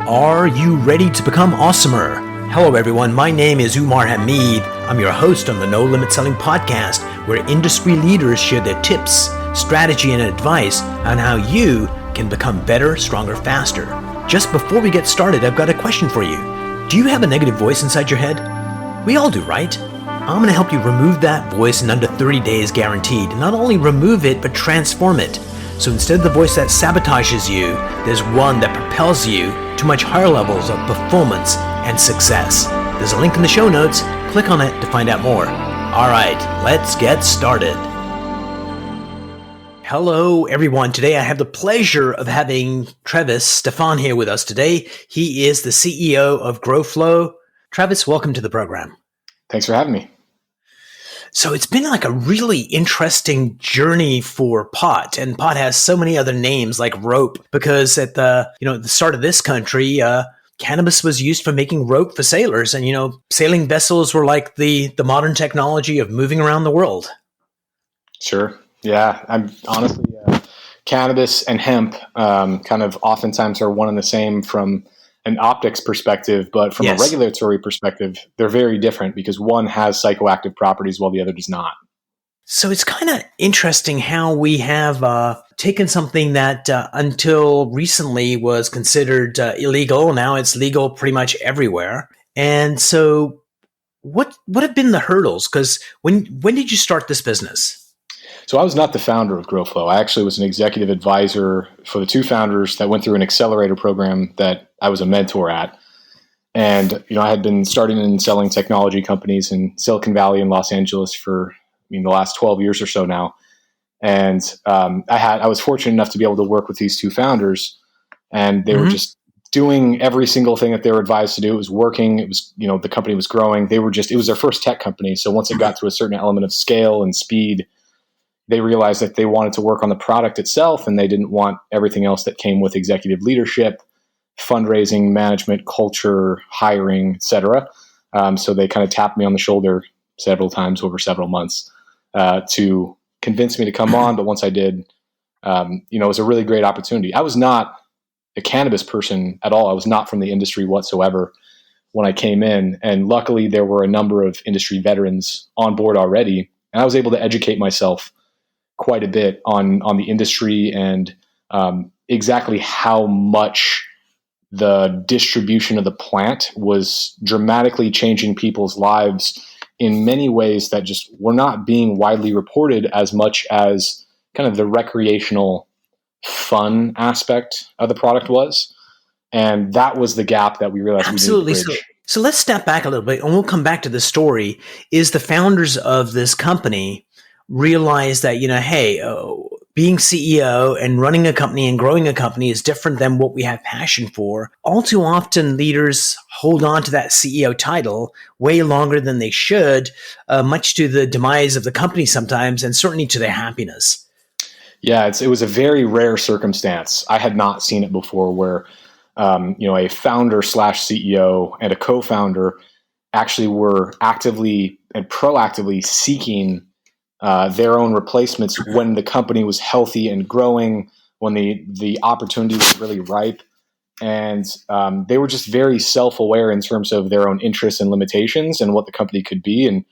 Are you ready to become awesomer? Hello everyone, my name is Umar Hamid. I'm your host on the No Limit Selling podcast, where industry leaders share their tips, strategy, and advice on how you can become better, stronger, faster. Just before we get started, I've got a question for you. Do you have a negative voice inside your head? We all do, right? I'm going to help you remove that voice in under 30 days guaranteed. Not only remove it, but transform it. So instead of the voice that sabotages you, there's one that propels you to much higher levels of performance and success. There's a link in the show notes. Click on it to find out more. All right, let's get started. Hello, everyone. Today I have the pleasure of having Steffen here with us today. He is the CEO of GrowFlow. Travis, welcome to the program. Thanks for having me. So it's been like a really interesting journey for pot, and pot has so many other names like rope, because at the start of this country, cannabis was used for making rope for sailors, and sailing vessels were like the modern technology of moving around the world. Sure. Yeah. I'm honestly, cannabis and hemp kind of oftentimes are one and the same from an optics perspective, but from a regulatory perspective, they're very different because one has psychoactive properties while the other does not. So it's kind of interesting how we have taken something that until recently was considered illegal. Now it's legal pretty much everywhere. And so what have been the hurdles? Because when did you start this business? So I was not the founder of GrowFlow. I actually was an executive advisor for the two founders that went through an accelerator program that I was a mentor at. And, I had been starting and selling technology companies in Silicon Valley and Los Angeles for, the last 12 years or so now. And I was fortunate enough to be able to work with these two founders, and they were just doing every single thing that they were advised to do. It was working. It was, the company was growing. It was their first tech company. So once it got to a certain element of scale and speed, they realized that they wanted to work on the product itself, and they didn't want everything else that came with executive leadership, fundraising, management, culture, hiring, etc. So they kind of tapped me on the shoulder several times over several months to convince me to come on. But once I did, it was a really great opportunity. I was not a cannabis person at all. I was not from the industry whatsoever when I came in. And luckily, there were a number of industry veterans on board already, and I was able to educate myself quite a bit on the industry and exactly how much the distribution of the plant was dramatically changing people's lives in many ways that just were not being widely reported as much as kind of the recreational fun aspect of the product was. And that was the gap that we realized Absolutely. we needed to bridge. So let's step back a little bit, and we'll come back to the story. Is the founders of this company realize that, being CEO and running a company and growing a company is different than what we have passion for. All too often, leaders hold on to that CEO title way longer than they should, much to the demise of the company sometimes, and certainly to their happiness. Yeah, it was a very rare circumstance. I had not seen it before where, a founder / CEO and a co-founder actually were actively and proactively seeking their own replacements when the company was healthy and growing, when the opportunity was really ripe. And they were just very self-aware in terms of their own interests and limitations and what the company could be. And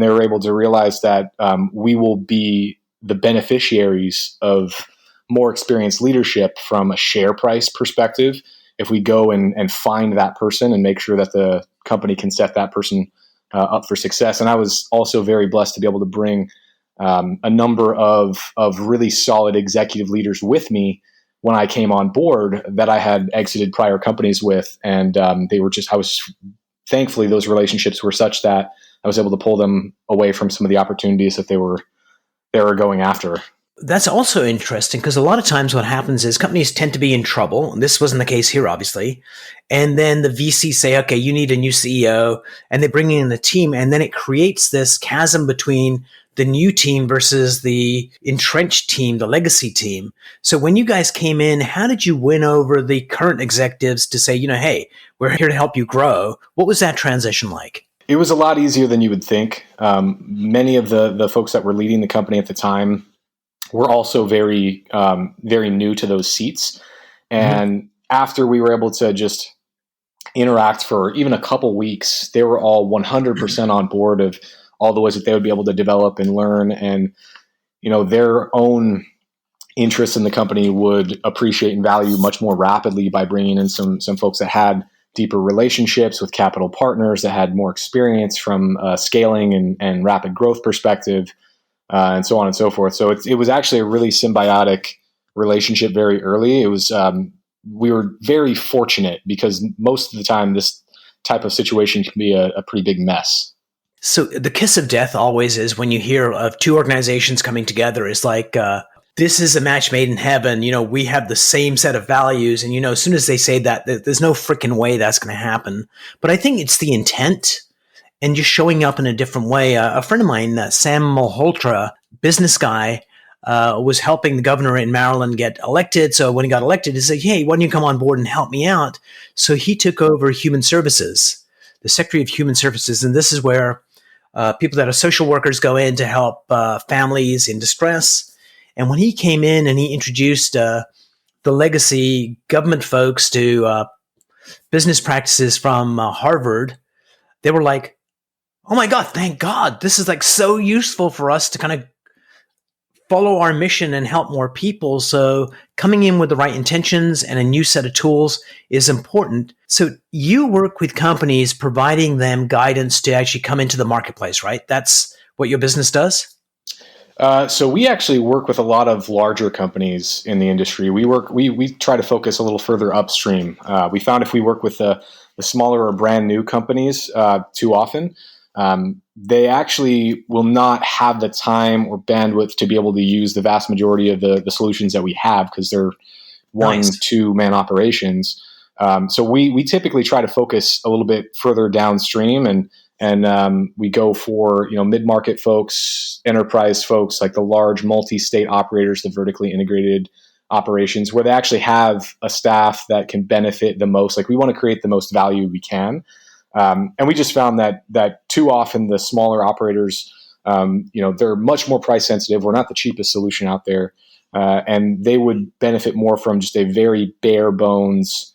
they were able to realize that we will be the beneficiaries of more experienced leadership from a share price perspective if we go and find that person and make sure that the company can set that person up for success. And I was also very blessed to be able to bring a number of really solid executive leaders with me when I came on board that I had exited prior companies with. And thankfully those relationships were such that I was able to pull them away from some of the opportunities that they were going after. That's also interesting, because a lot of times what happens is companies tend to be in trouble. And this wasn't the case here, obviously. And then the VC say, okay, you need a new CEO, and they bring in a team. And then it creates this chasm between the new team versus the entrenched team, the legacy team. So when you guys came in, how did you win over the current executives to say, hey, we're here to help you grow? What was that transition like? It was a lot easier than you would think. Many of the folks that were leading the company at the time were also very, very new to those seats. And after we were able to just interact for even a couple weeks, they were all 100% on board of all the ways that they would be able to develop and learn, and their own interest in the company would appreciate and value much more rapidly by bringing in some folks that had deeper relationships with capital partners, that had more experience from scaling and rapid growth perspective, and so on and so forth. So it was actually a really symbiotic relationship very early. It was we were very fortunate because most of the time this type of situation can be a pretty big mess. So the kiss of death always is when you hear of two organizations coming together. It's like, this is a match made in heaven. We have the same set of values. And, as soon as they say that, there's no freaking way that's going to happen. But I think it's the intent and just showing up in a different way. A friend of mine, Sam Malhotra, business guy, was helping the governor in Maryland get elected. So when he got elected, he said, hey, why don't you come on board and help me out? So he took over Human Services, the Secretary of Human Services. And this is where people that are social workers go in to help families in distress. And when he came in and he introduced the legacy government folks to business practices from Harvard, they were like, oh my God, thank God. This is like so useful for us to kind of follow our mission and help more people. So coming in with the right intentions and a new set of tools is important. So you work with companies providing them guidance to actually come into the marketplace, right? That's what your business does? So we actually work with a lot of larger companies in the industry. We try to focus a little further upstream. We found if we work with the smaller or brand new companies too often, they actually will not have the time or bandwidth to be able to use the vast majority of the solutions that we have because they're Nice. 1-2 man operations. So we typically try to focus a little bit further downstream, and we go for mid-market folks, enterprise folks, like the large multi-state operators, the vertically integrated operations, where they actually have a staff that can benefit the most. Like we want to create the most value we can. And we just found that too often the smaller operators, they're much more price sensitive. We're not the cheapest solution out there. And they would benefit more from just a very bare bones,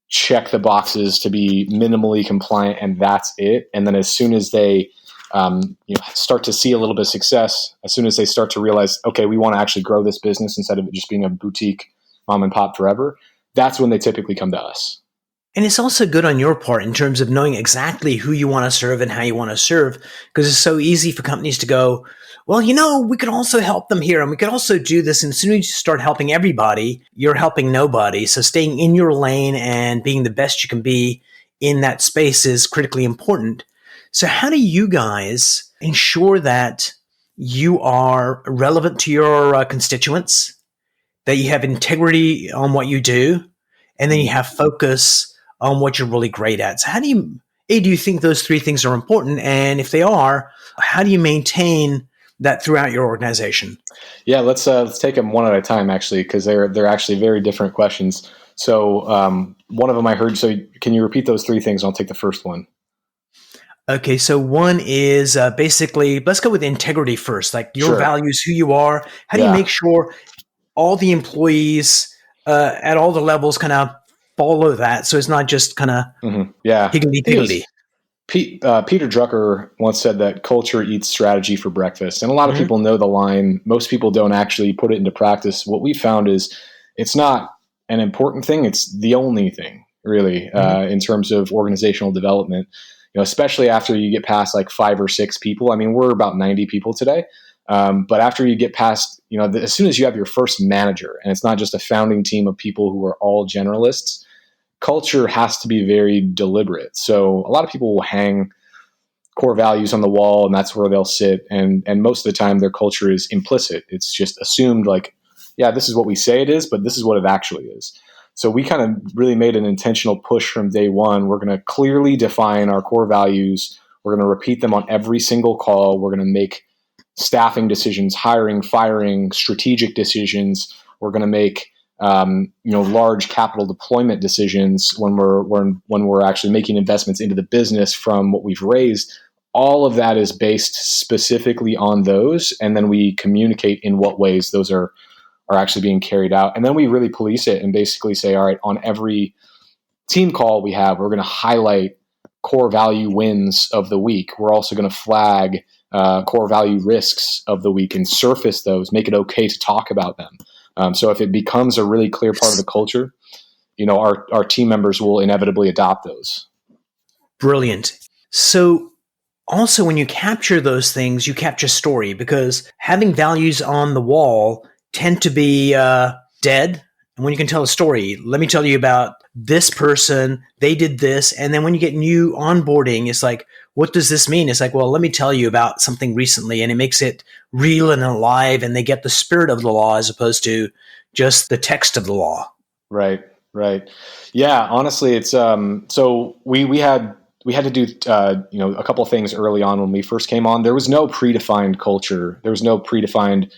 check the boxes to be minimally compliant, and that's it. And then as soon as they start to see a little bit of success, as soon as they start to realize, okay, we want to actually grow this business instead of it just being a boutique mom and pop forever, that's when they typically come to us. And it's also good on your part in terms of knowing exactly who you want to serve and how you want to serve, because it's so easy for companies to go, well, we could also help them here and we could also do this. And as soon as you start helping everybody, you're helping nobody. So staying in your lane and being the best you can be in that space is critically important. So how do you guys ensure that you are relevant to your constituents, that you have integrity on what you do, and then you have focus on what you're really great at? So do you think those three things are important? And if they are, how do you maintain that throughout your organization? Yeah, let's take them one at a time, actually, because they're actually very different questions. So one of them I heard. So can you repeat those three things? I'll take the first one. Okay, so one is basically, let's go with integrity first, like your Sure. values, who you are. How do you make sure all the employees at all the levels kind of follow that, so it's not just kind of higgledy-piggledy? Peter Drucker once said that culture eats strategy for breakfast. And a lot of people know the line. Most people don't actually put it into practice. What we found is it's not an important thing. It's the only thing, really, in terms of organizational development, especially after you get past like 5 or 6 people. I mean, we're about 90 people today. But after you get past, as soon as you have your first manager, and it's not just a founding team of people who are all generalists, culture has to be very deliberate. So a lot of people will hang core values on the wall, and that's where they'll sit. And most of the time, their culture is implicit. It's just assumed like, yeah, this is what we say it is, but this is what it actually is. So we kind of really made an intentional push from day one. We're going to clearly define our core values. We're going to repeat them on every single call. We're going to make staffing decisions, hiring, firing, strategic decisions. We're going to make large capital deployment decisions when we're actually making investments into the business from what we've raised. All of that is based specifically on those, and then we communicate in what ways those are actually being carried out. And then we really police it and basically say, all right, on every team call we have, we're going to highlight core value wins of the week. We're also going to flag core value risks of the week and surface those, make it okay to talk about them. So if it becomes a really clear part of the culture, our team members will inevitably adopt those. Brilliant. So also when you capture those things, you capture story, because having values on the wall tend to be dead. And when you can tell a story, let me tell you about this person, they did this. And then when you get new onboarding, it's like, what does this mean? It's like, well, let me tell you about something recently. And it makes it real and alive, and they get the spirit of the law as opposed to just the text of the law. Right. Yeah, honestly, it's so we had to do a couple of things early on when we first came on. There was no predefined culture. There was no predefined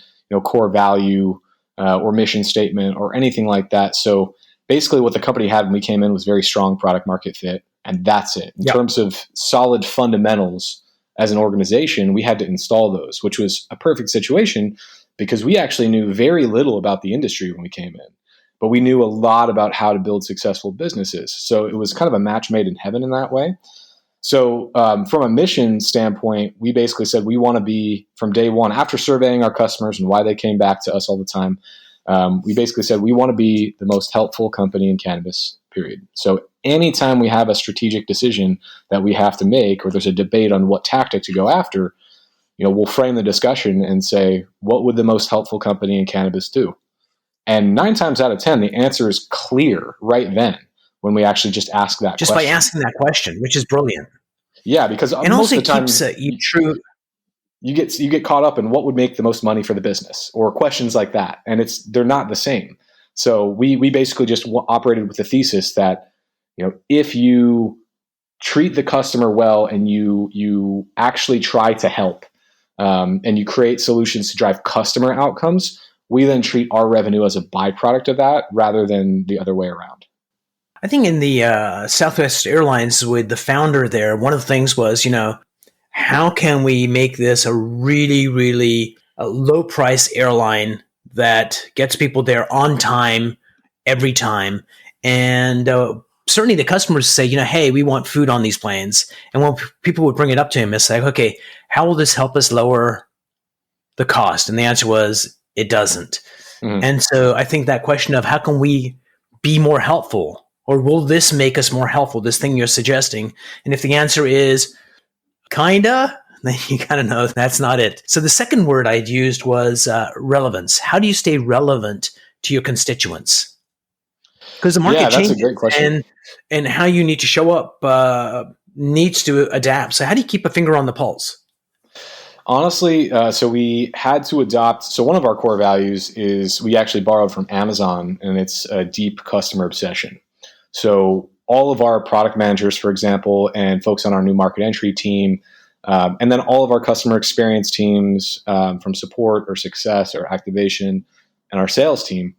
core value or mission statement or anything like that. So basically what the company had when we came in was very strong product market fit, and that's it. In terms of solid fundamentals as an organization, we had to install those, which was a perfect situation because we actually knew very little about the industry when we came in, but we knew a lot about how to build successful businesses. So it was kind of a match made in heaven in that way. So from a mission standpoint, we basically said we want to be, from day one, after surveying our customers and why they came back to us all the time, we basically said we want to be the most helpful company in cannabis, period. So anytime we have a strategic decision that we have to make, or there's a debate on what tactic to go after, we'll frame the discussion and say, what would the most helpful company in cannabis do? And 9 times out of 10, the answer is clear right then when we actually just ask that just question. By asking that question, which is brilliant. Yeah, because and most also of the time keeps you true. You get caught up in what would make the most money for the business or questions like that, and they're not the same. So we basically just operated with the thesis that if you treat the customer well and you actually try to help and you create solutions to drive customer outcomes, we then treat our revenue as a byproduct of that rather than the other way around. I think in the Southwest Airlines with the founder there, one of the things was, how can we make this a really, really low price airline that gets people there on time, every time? And certainly the customers say, hey, we want food on these planes. And when people would bring it up to him, it's like, okay, how will this help us lower the cost? And the answer was, it doesn't. Mm-hmm. And so I think that question of how can we be more helpful, or will this make us more helpful, this thing you're suggesting? And if the answer is kinda, then you kind of know that's not it. So the second word I'd used was relevance. How do you stay relevant to your constituents? Because the market changes, a great question. and how you need to show up needs to adapt. So how do you keep a finger on the pulse? Honestly, so we had to adopt. So one of our core values is we actually borrowed from Amazon, and it's a deep customer obsession. So all of our product managers, for example, and folks on our new market entry team, and then all of our customer experience teams from support or success or activation and our sales team,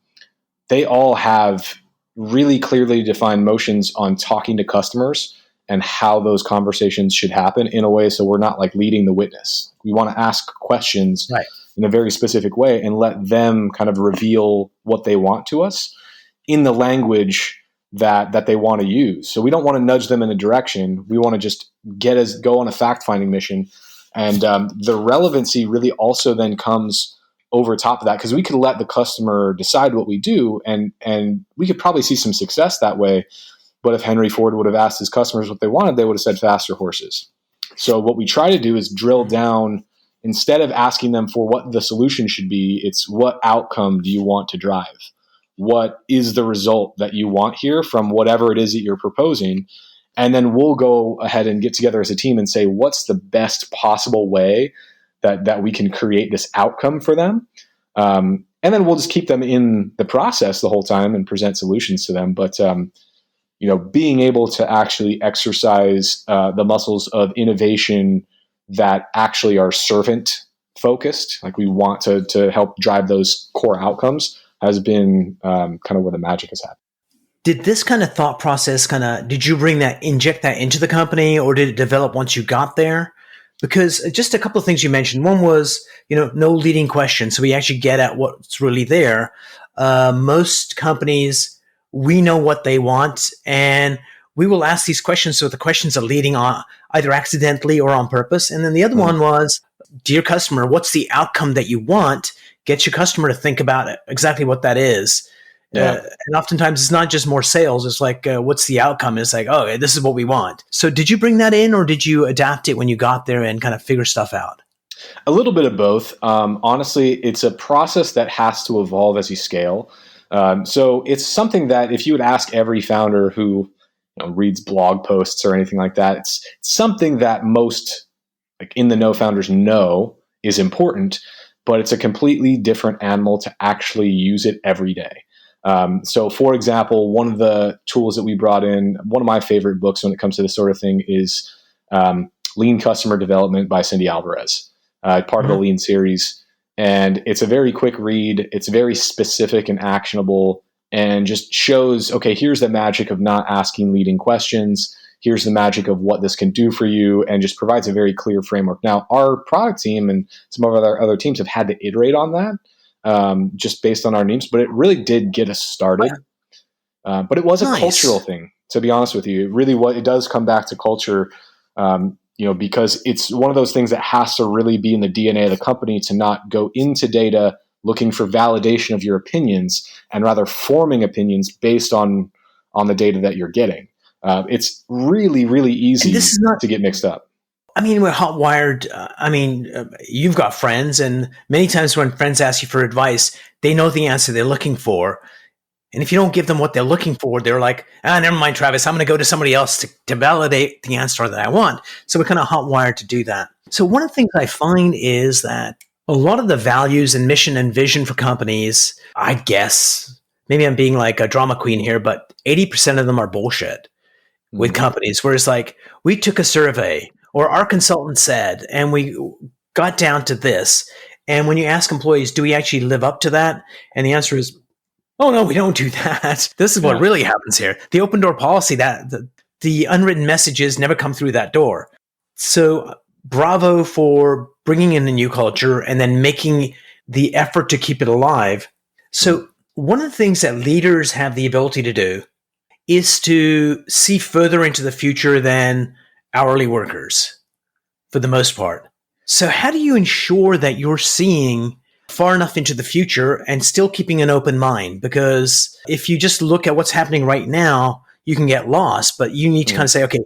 they all have really clearly defined motions on talking to customers and how those conversations should happen in a way so we're not like leading the witness. We want to ask questions in a very specific way and let them kind of reveal what they want to us in the language that they want to use. So we don't want to nudge them in a direction. We want to just go on a fact-finding mission. And the relevancy really also then comes over top of that, because we could let the customer decide what we do, and we could probably see some success that way. But if Henry Ford would have asked his customers what they wanted, they would have said faster horses. So what we try to do is drill down. Instead of asking them for what the solution should be, it's what outcome do you want to drive? What is the result that you want here from whatever it is that you're proposing? And then we'll go ahead and get together as a team and say, what's the best possible way that we can create this outcome for them? And then we'll just keep them in the process the whole time and present solutions to them. But being able to actually exercise the muscles of innovation that actually are servant focused, like we want to help drive those core outcomes, has been kind of where the magic has happened. Did this kind of thought process did you inject that into the company, or did it develop once you got there? Because just a couple of things you mentioned. One was, no leading question. So we actually get at what's really there. Most companies we know what they want, and we will ask these questions. So the questions are leading on either accidentally or on purpose. And then the other one was, dear customer, what's the outcome that you want? Get your customer to think about it, exactly what that is. Yeah. And oftentimes it's not just more sales. It's like, what's the outcome? It's like, oh, this is what we want. So did you bring that in, or did you adapt it when you got there and kind of figure stuff out? A little bit of both. Honestly, it's a process that has to evolve as you scale. So it's something that if you would ask every founder who reads blog posts or anything like that, it's something that most like in the know founders know is important, but it's a completely different animal to actually use it every day. So for example, one of the tools that we brought in, one of my favorite books when it comes to this sort of thing is Lean Customer Development by Cindy Alvarez, part of the Lean series. And it's a very quick read. It's very specific and actionable and just shows, okay, here's the magic of not asking leading questions. Here's the magic of what this can do for you, and just provides a very clear framework. Now, our product team and some of our other teams have had to iterate on that just based on our needs, but it really did get us started. But it was a cultural thing, to be honest with you. It does come back to culture, because it's one of those things that has to really be in the DNA of the company to not go into data looking for validation of your opinions and rather forming opinions based on the data that you're getting. It's really, really easy to get mixed up. I mean, we're hot wired. You've got friends, and many times when friends ask you for advice, they know the answer they're looking for. And if you don't give them what they're looking for, they're like, never mind, Travis, I'm going to go to somebody else to validate the answer that I want. So we're kind of hot wired to do that. So one of the things I find is that a lot of the values and mission and vision for companies, I guess, maybe I'm being like a drama queen here, but 80% of them are bullshit with companies, where it's like, we took a survey or our consultant said, and we got down to this. And when you ask employees, do we actually live up to that? And the answer is, oh, no, we don't do that. This is what really happens here. The open door policy, that the unwritten messages never come through that door. So bravo for bringing in a new culture and then making the effort to keep it alive. So one of the things that leaders have the ability to do is to see further into the future than hourly workers, for the most part. So how do you ensure that you're seeing far enough into the future and still keeping an open mind? Because if you just look at what's happening right now, you can get lost, but you need to kind of say, okay,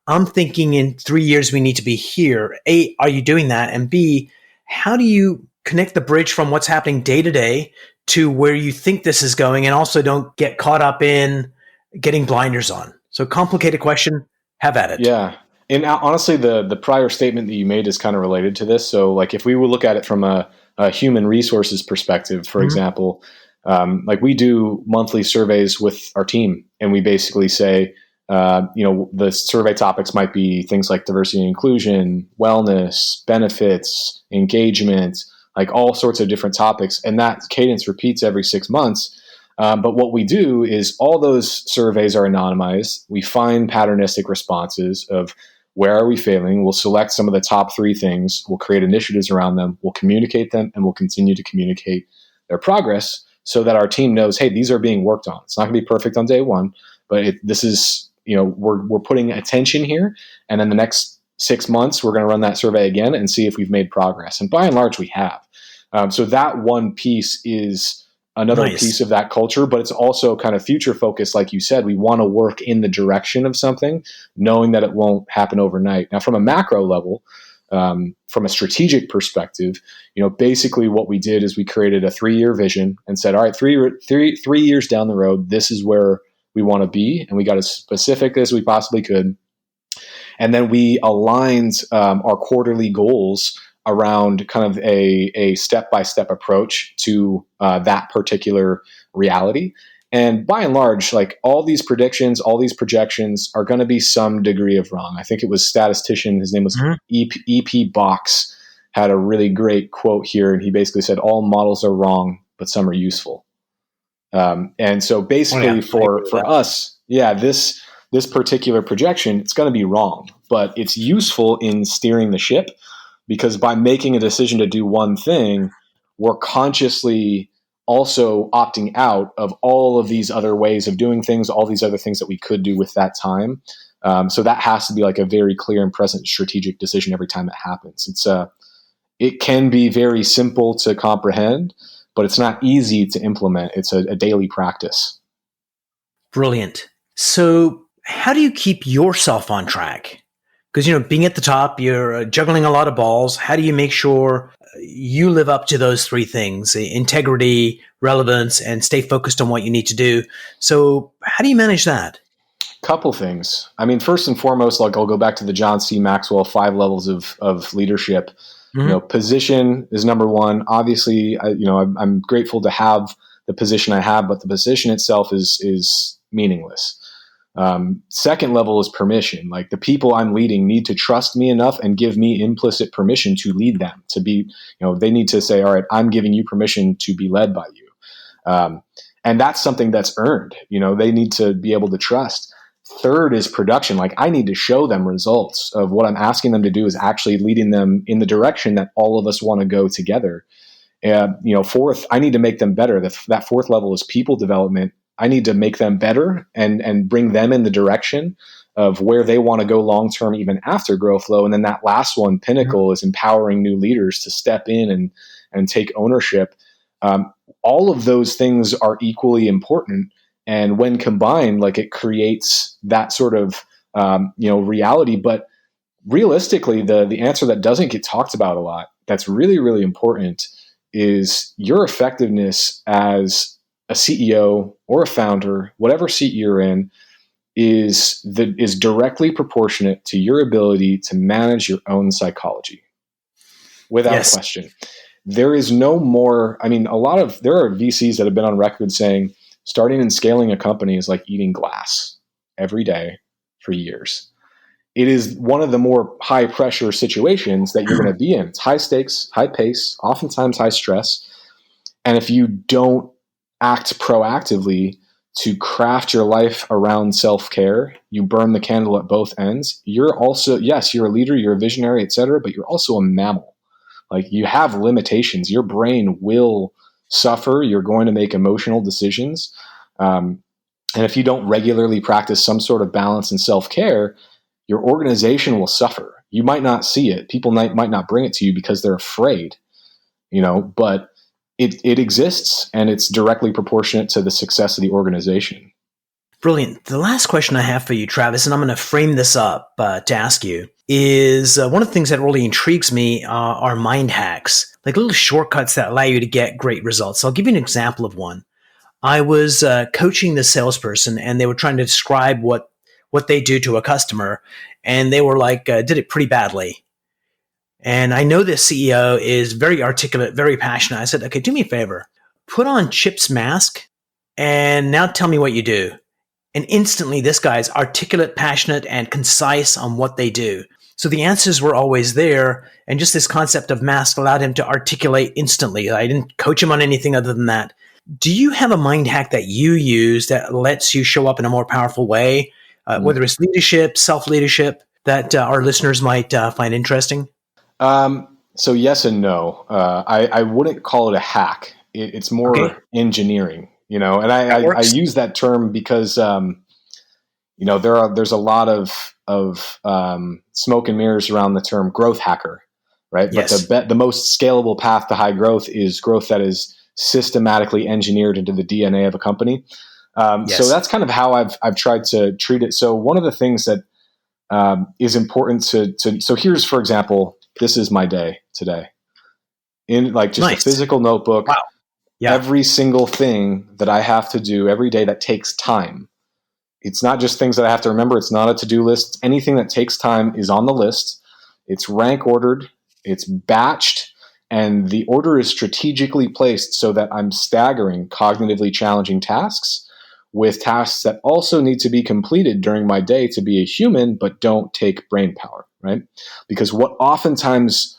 I'm thinking in 3 years we need to be here. A, are you doing that? And B, how do you connect the bridge from what's happening day to day to where you think this is going, and also don't get caught up in getting blinders on? So complicated question, have at it. Yeah. And honestly, the prior statement that you made is kind of related to this. So like if we would look at it from a human resources perspective, for example, like we do monthly surveys with our team, and we basically say, the survey topics might be things like diversity and inclusion, wellness, benefits, engagement, like all sorts of different topics. And that cadence repeats every 6 months. But what we do is all those surveys are anonymized. We find patternistic responses of where are we failing. We'll select some of the top 3 things. We'll create initiatives around them. We'll communicate them, and we'll continue to communicate their progress so that our team knows, hey, these are being worked on. It's not going to be perfect on day one, but this is, we're putting attention here. And then the next 6 months, we're going to run that survey again and see if we've made progress. And by and large, we have. So that one piece is another piece of that culture, but it's also kind of future focused. Like you said, we want to work in the direction of something, knowing that it won't happen overnight. Now, from a macro level, from a strategic perspective, basically what we did is we created a 3-year vision and said, all right, three years down the road, this is where we want to be. And we got as specific as we possibly could. And then we aligned our quarterly goals around kind of a step-by-step approach to that particular reality. And by and large, like all these predictions, all these projections are going to be some degree of wrong. I think it was statistician, his name was EP Box, had a really great quote here. And he basically said, all models are wrong, but some are useful. And so basically for us, this particular projection, it's going to be wrong, but it's useful in steering the ship. Because by making a decision to do one thing, we're consciously also opting out of all of these other ways of doing things, all these other things that we could do with that time. So that has to be like a very clear and present strategic decision every time it happens. It can be very simple to comprehend, but it's not easy to implement. It's a daily practice. Brilliant. So how do you keep yourself on track? Because, being at the top, you're juggling a lot of balls. How do you make sure you live up to those three things: integrity, relevance, and stay focused on what you need to do? So how do you manage that? Couple things. I mean, first and foremost, like I'll go back to the John C. Maxwell 5 levels of leadership. Mm-hmm. Position is number one. Obviously, I'm grateful to have the position I have, but the position itself is meaningless. Second level is permission. Like the people I'm leading need to trust me enough and give me implicit permission to lead them. To be, they need to say, all right, I'm giving you permission to be led by you. And that's something that's earned. They need to be able to trust. Third is production. Like I need to show them results of what I'm asking them to do is actually leading them in the direction that all of us want to go together. Fourth, I need to make them better. That fourth level is people development. I need to make them better and bring them in the direction of where they want to go long term, even after GrowFlow. And then that last one, pinnacle, is empowering new leaders to step in and take ownership. All of those things are equally important. And when combined, like it creates that sort of reality. But realistically, the answer that doesn't get talked about a lot, that's really, really important, is your effectiveness as a CEO or a founder, whatever seat you're in, is directly proportionate to your ability to manage your own psychology, without question. There is no more. I mean, there are VCs that have been on record saying starting and scaling a company is like eating glass every day for years. It is one of the more high pressure situations that you're going to be in. It's high stakes, high pace, oftentimes high stress. And if you don't act proactively to craft your life around self-care, you burn the candle at both ends. You're also, yes, you're a leader, you're a visionary, etc., but you're also a mammal. Like you have limitations. Your brain will suffer. You're going to make emotional decisions. And if you don't regularly practice some sort of balance and self-care, your organization will suffer. You might not see it. People might not bring it to you because they're afraid, but it exists and it's directly proportionate to the success of the organization. Brilliant. The last question I have for you, Travis, and I'm going to frame this up to ask you, is one of the things that really intrigues me are mind hacks, like little shortcuts that allow you to get great results. So I'll give you an example of one. I was coaching the salesperson, and they were trying to describe what they do to a customer, and they were like, did it pretty badly. And I know this CEO is very articulate, very passionate. I said, okay, do me a favor. Put on Chip's mask, and now tell me what you do. And instantly, this guy's articulate, passionate, and concise on what they do. So the answers were always there. And just this concept of mask allowed him to articulate instantly. I didn't coach him on anything other than that. Do you have a mind hack that you use that lets you show up in a more powerful way, whether it's leadership, self-leadership, that our listeners might find interesting? So yes and no. I wouldn't call it a hack. It's more engineering. And I use that term because, there's a lot of smoke and mirrors around the term growth hacker, right? Yes. But the most scalable path to high growth is growth that is systematically engineered into the DNA of a company. So that's kind of how I've tried to treat it. So one of the things that is important so here's, for example, this is my day today. In like just a physical notebook. Wow. Yeah. Every single thing that I have to do every day that takes time. It's not just things that I have to remember. It's not a to-do list. Anything that takes time is on the list. It's rank ordered. It's batched. And the order is strategically placed so that I'm staggering cognitively challenging tasks with tasks that also need to be completed during my day to be a human, but don't take brain power, right? Because what oftentimes,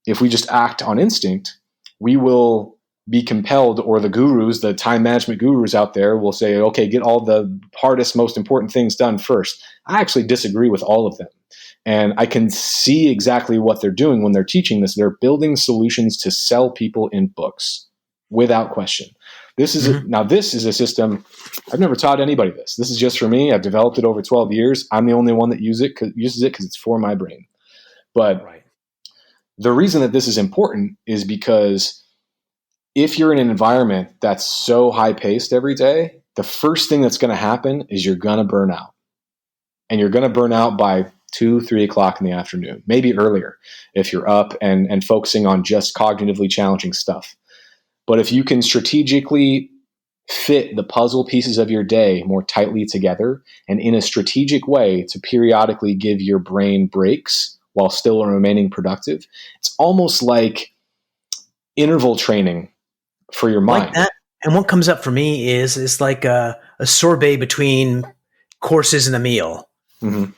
if we just act on instinct, we will be compelled, or the gurus, the time management gurus out there will say, okay, get all the hardest, most important things done first. I actually disagree with all of them. And I can see exactly what they're doing when they're teaching this. They're building solutions to sell people in books, without question. This is this is a system. I've never taught anybody this. This is just for me. I've developed it over 12 years. I'm the only one that uses it because it's for my brain. But the reason that this is important is because if you're in an environment that's so high paced every day, the first thing that's going to happen is you're going to burn out. And you're going to burn out by 2, 3 o'clock in the afternoon, maybe earlier if you're up and focusing on just cognitively challenging stuff. But if you can strategically fit the puzzle pieces of your day more tightly together and in a strategic way to periodically give your brain breaks while still remaining productive, it's almost like interval training for your mind. Like that. And what comes up for me is it's like a sorbet between courses and a meal. Mm-hmm.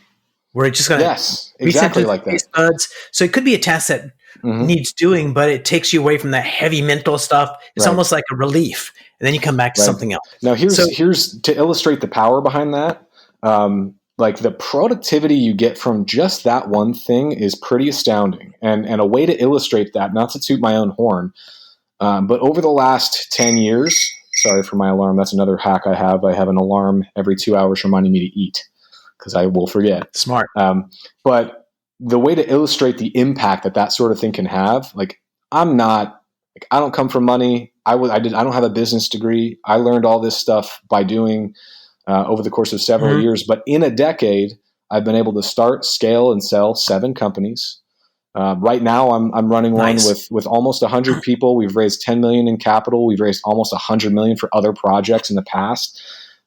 Where it's just going to exactly like that. Buds. So it could be a task that needs doing, but it takes you away from that heavy mental stuff. It's almost like a relief, and then you come back to something else. Now, here's to illustrate the power behind that. Like the productivity you get from just that one thing is pretty astounding. And a way to illustrate that, not to toot my own horn, but over the last 10 years, sorry for my alarm. That's another hack I have. I have an alarm every 2 hours reminding me to eat, because I will forget. Smart. But the way to illustrate the impact that sort of thing can have, like I don't come from money. I don't have a business degree. I learned all this stuff by doing over the course of several years. But in a decade, I've been able to start, scale, and sell 7 companies. Right now, I'm running one with almost 100 people. We've raised 10 million in capital. We've raised almost 100 million for other projects in the past.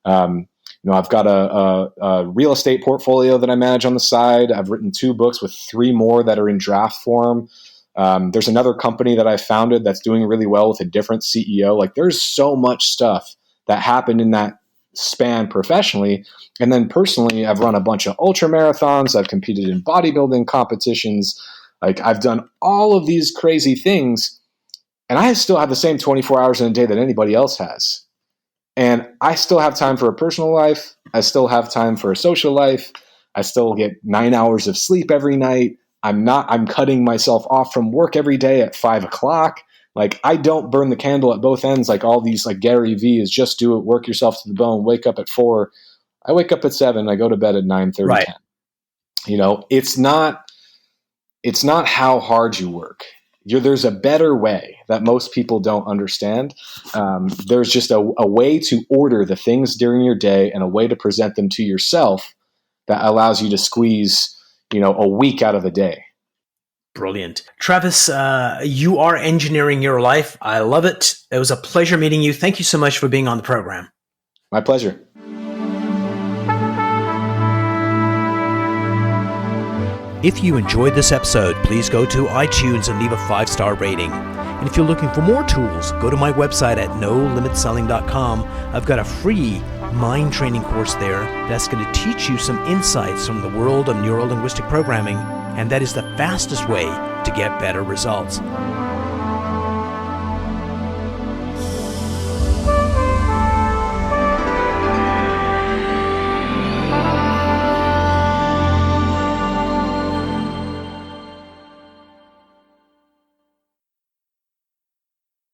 I've got a real estate portfolio that I manage on the side. I've written 2 books with 3 more that are in draft form. There's another company that I founded that's doing really well with a different CEO. Like there's so much stuff that happened in that span professionally. And then personally, I've run a bunch of ultra marathons. I've competed in bodybuilding competitions. Like I've done all of these crazy things, and I still have the same 24 hours in a day that anybody else has. And I still have time for a personal life. I still have time for a social life. I still get 9 hours of sleep every night. I'm cutting myself off from work every day at 5 o'clock. Like I don't burn the candle at both ends. Like all these, like Gary Vee is just do it, work yourself to the bone, wake up at 4. I wake up at 7. I go to bed at 9:30, 10. It's not how hard you work. There's a better way that most people don't understand. There's just a way to order the things during your day and a way to present them to yourself that allows you to squeeze, a week out of the day. Brilliant. Travis, you are engineering your life. I love it. It was a pleasure meeting you. Thank you so much for being on the program. My pleasure. If you enjoyed this episode, please go to iTunes and leave a 5-star rating. And if you're looking for more tools, go to my website at nolimitselling.com. I've got a free mind training course there that's going to teach you some insights from the world of neuro-linguistic programming, and that is the fastest way to get better results.